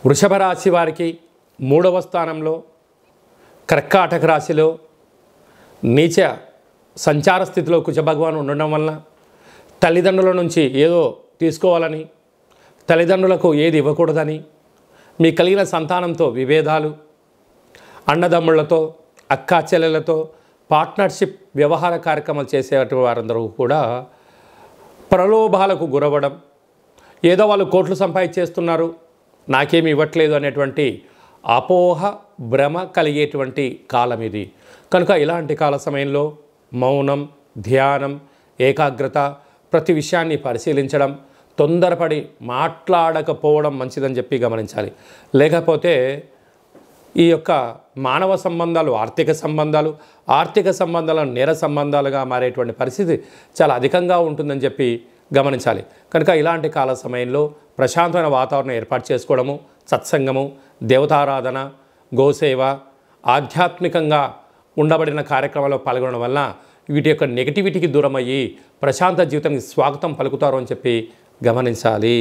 వృషభ రాశి వారికి 3వ స్థానంలో కర్కాటక రాశిలో నీచ సంచార స్థితిలో కుజభగవాన్ ఉండడం వలన తల్లిదండ్రుల నుంచి ఏదో తీసుకోవాలని, తల్లిదండ్రులకు ఏది ఇవ్వకూడదని, మీ కలిగిన సంతానంతో విభేదాలు, అన్నదమ్ముళ్లతో, అక్కా చెల్లెలతో పార్ట్నర్షిప్ వ్యవహార కార్యక్రమాలు చేసేటువంటి వారందరూ కూడా ప్రలోభాలకు గురవడం, ఏదో వాళ్ళు కోట్లు సంపాదించేస్తున్నారు నాకేమి ఇవ్వట్లేదు అనేటువంటి అపోహ భ్రమ కలిగేటువంటి కాలం ఇది. కనుక ఇలాంటి కాల సమయంలో మౌనం, ధ్యానం, ఏకాగ్రత, ప్రతి విషయాన్ని పరిశీలించడం, తొందరపడి మాట్లాడకపోవడం మంచిదని చెప్పి గమనించాలి. లేకపోతే ఈ యొక్క మానవ సంబంధాలు ఆర్థిక సంబంధాలు నేర సంబంధాలుగా మారేటువంటి పరిస్థితి చాలా అధికంగా ఉంటుందని చెప్పి గమనించాలి. కనుక ఇలాంటి కాల సమయంలో ప్రశాంతమైన వాతావరణం ఏర్పాటు చేసుకోవడము, సత్సంగము, దేవతారాధన, గోసేవ, ఆధ్యాత్మికంగా ఉండబడిన కార్యక్రమాల్లో పాల్గొనడం వల్ల వీటి యొక్క నెగిటివిటీకి దూరమయ్యి ప్రశాంత జీవితానికి స్వాగతం పలుకుతారు అని చెప్పి గమనించాలి.